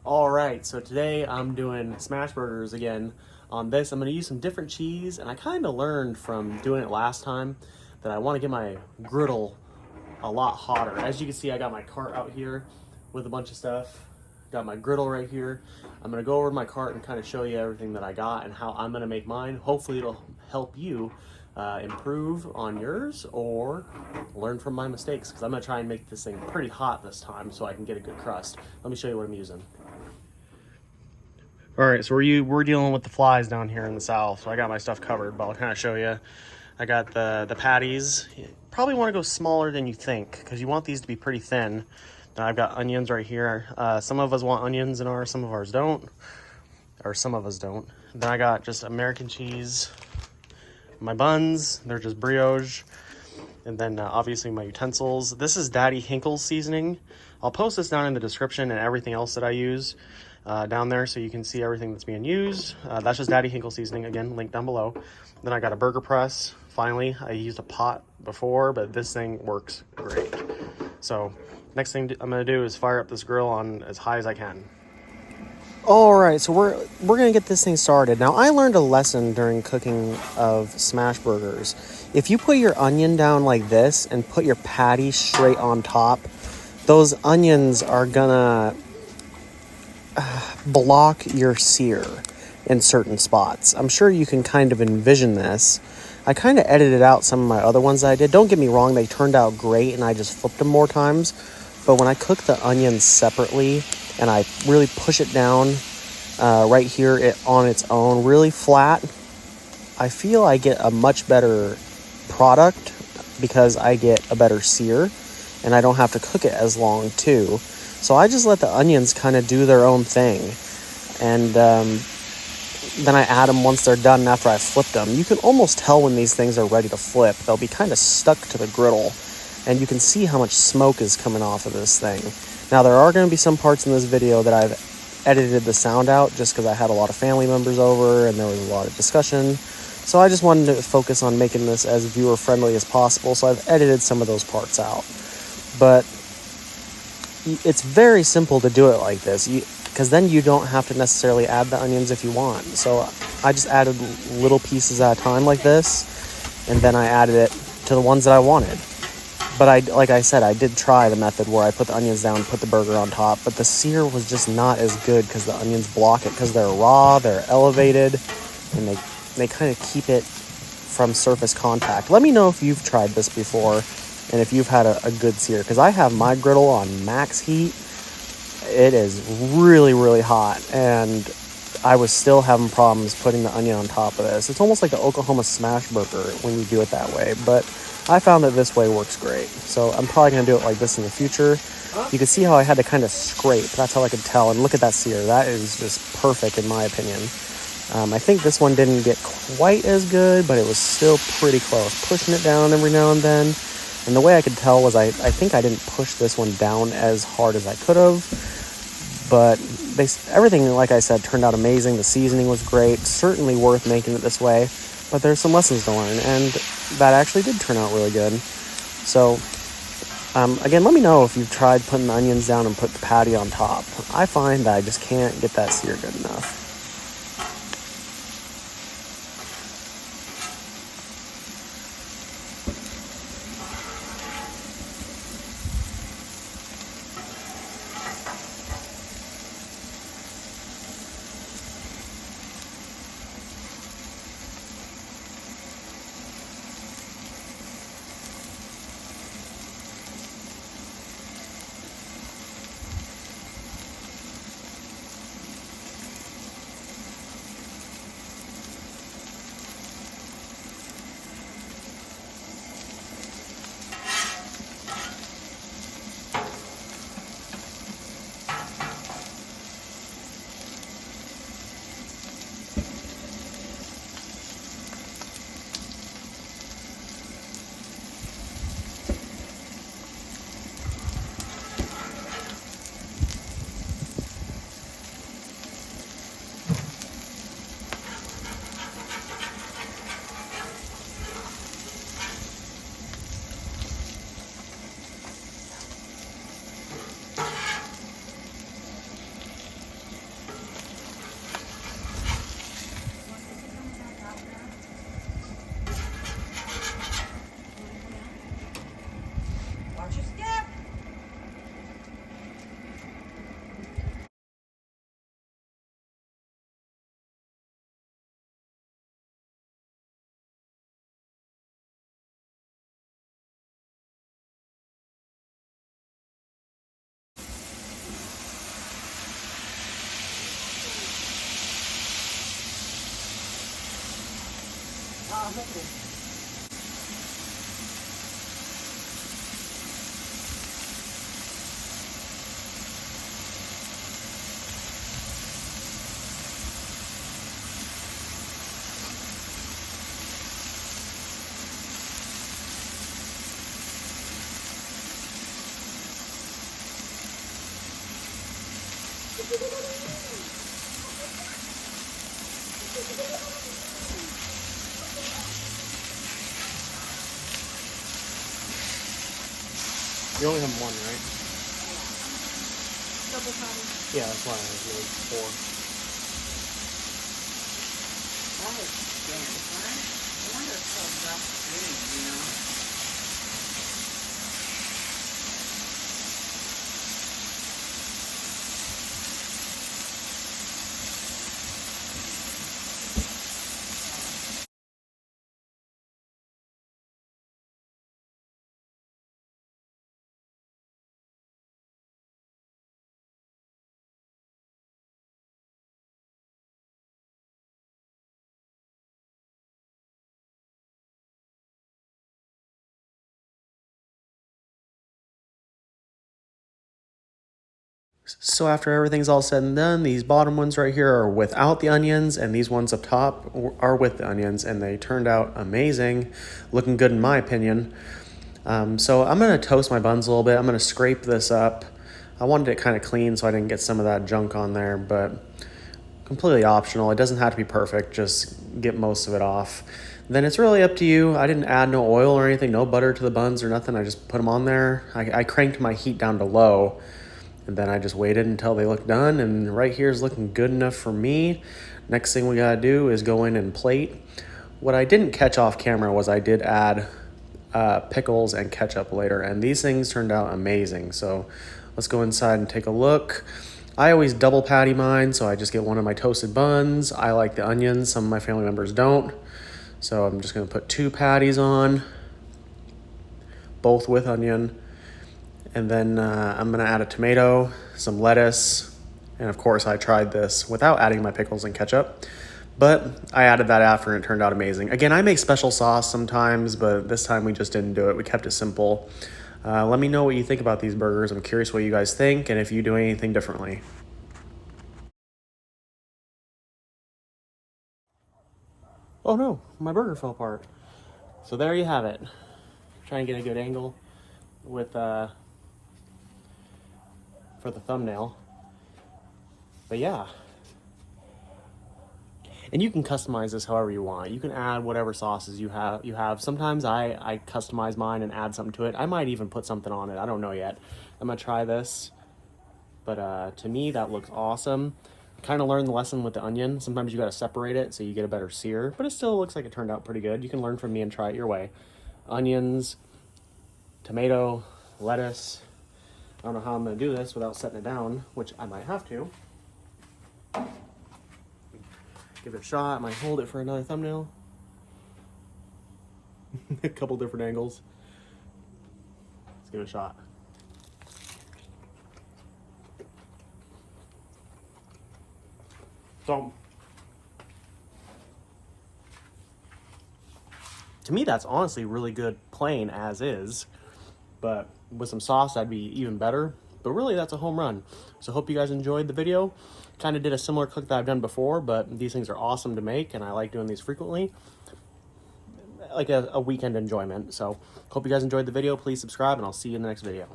Alright, so today I'm doing smash burgers again. On this, I'm going to use some different cheese, and I kind of learned from doing it last time that I want to get my griddle a lot hotter. As you can see, I got my cart out here with a bunch of stuff. Got my griddle right here. I'm going to go over my cart and kind of show you everything that I got and how I'm going to make mine. Hopefully it'll help you improve on yours or learn from my mistakes, because I'm going to try and make this thing pretty hot this time so I can get a good crust. Let me show you what I'm using. All right, so we're dealing with the flies down here in the south, so I got my stuff covered, but I'll kind of show you. I got the patties. You probably want to go smaller than you think, because you want these to be pretty thin. Then I've got onions right here. Some of us want onions in ours, some of ours don't, or some of us don't. Then I got just American cheese. My buns, they're just brioche. And then obviously my utensils. This is Daddy Hinkle's seasoning. I'll post this down in the description and everything else that I use down there so you can see everything that's being used. That's just Daddy Hinkle seasoning, again, link down below. Then I got a burger press. Finally, I used a pot before, but this thing works great. So next thing I'm gonna do is fire up this grill on as high as I can. All right, so we're gonna get this thing started. Now, I learned a lesson during cooking of smash burgers. If you put your onion down like this and put your patty straight on top, those onions are gonna block your sear in certain spots. I'm sure you can kind of envision this. I kind of edited out some of my other ones that I did. Don't get me wrong, they turned out great and I just flipped them more times. But when I cook the onions separately and I really push it down right here on its own, really flat, I feel I get a much better product because I get a better sear and I don't have to cook it as long too. So I just let the onions kind of do their own thing. And then I add them once they're done and after I flipped them. You can almost tell when these things are ready to flip. They'll be kind of stuck to the griddle. And you can see how much smoke is coming off of this thing. Now, there are going to be some parts in this video that I've edited the sound out just because I had a lot of family members over and there was a lot of discussion. So I just wanted to focus on making this as viewer-friendly as possible. So I've edited some of those parts out. But it's very simple to do it like this, because then you don't have to necessarily add the onions if you want. So I just added little pieces at a time like this, and then I added it to the ones that I wanted. But like I said, I did try the method where I put the onions down, put the burger on top, but the sear was just not as good because the onions block it, because they're raw, they're elevated, and they kind of keep it from surface contact. Let me know if you've tried this before and if you've had a good sear, because I have my griddle on max heat. It is really, really hot, and I was still having problems putting the onion on top of this. It's almost like the Oklahoma smash burger when you do it that way, but I found that this way works great. So I'm probably going to do it like this in the future. You can see how I had to kind of scrape. That's how I could tell. And look at that sear. That is just perfect in my opinion. I think this one didn't get quite as good, but it was still pretty close. Pushing it down every now and then. And the way I could tell was I think I didn't push this one down as hard as I could have. But everything, like I said, turned out amazing. The seasoning was great. Certainly worth making it this way. But there's some lessons to learn. And that actually did turn out really good. So, again, let me know if you've tried putting the onions down and put the patty on top. I find that I just can't get that sear good enough. You only have one, right? Double patty. Yeah, that's why I was really 4. That was dense, right? I wonder if it's rough green, you know? So after everything's all said and done, these bottom ones right here are without the onions, and these ones up top are with the onions, and they turned out amazing, looking good in my opinion. So I'm gonna toast my buns a little bit. I'm gonna scrape this up. I wanted it kind of clean so I didn't get some of that junk on there, but completely optional. It doesn't have to be perfect, just get most of it off. Then it's really up to you. I didn't add no oil or anything, no butter to the buns or nothing. I just put them on there. I cranked my heat down to low, and then I just waited until they looked done, and right here is looking good enough for me. Next thing we gotta do is go in and plate. What I didn't catch off camera was I did add pickles and ketchup later, and these things turned out amazing. So let's go inside and take a look. I always double patty mine, so I just get one of my toasted buns. I like the onions, some of my family members don't. So I'm just gonna put 2 patties on, both with onion. And then I'm gonna add a tomato, some lettuce, and of course I tried this without adding my pickles and ketchup, but I added that after and it turned out amazing. Again, I make special sauce sometimes, but this time we just didn't do it. We kept it simple. Let me know what you think about these burgers. I'm curious what you guys think and if you do anything differently. Oh no, my burger fell apart. So there you have it. Try and get a good angle with for the thumbnail. But yeah. And you can customize this however you want. You can add whatever sauces you have. Sometimes I customize mine and add something to it. I might even put something on it. I don't know yet. I'm gonna try this. But to me, that looks awesome. Kind of learned the lesson with the onion. Sometimes you gotta separate it so you get a better sear. But it still looks like it turned out pretty good. You can learn from me and try it your way. Onions, tomato, lettuce. I don't know how I'm gonna do this without setting it down, which I might have to. Give it a shot. I might hold it for another thumbnail. A couple different angles. Let's give it a shot. So, to me, that's honestly really good plain as is. But with some sauce, that'd be even better. But really, that's a home run. So hope you guys enjoyed the video. Kind of did a similar cook that I've done before, but these things are awesome to make, and I like doing these frequently. Like a weekend enjoyment. So hope you guys enjoyed the video. Please subscribe, and I'll see you in the next video.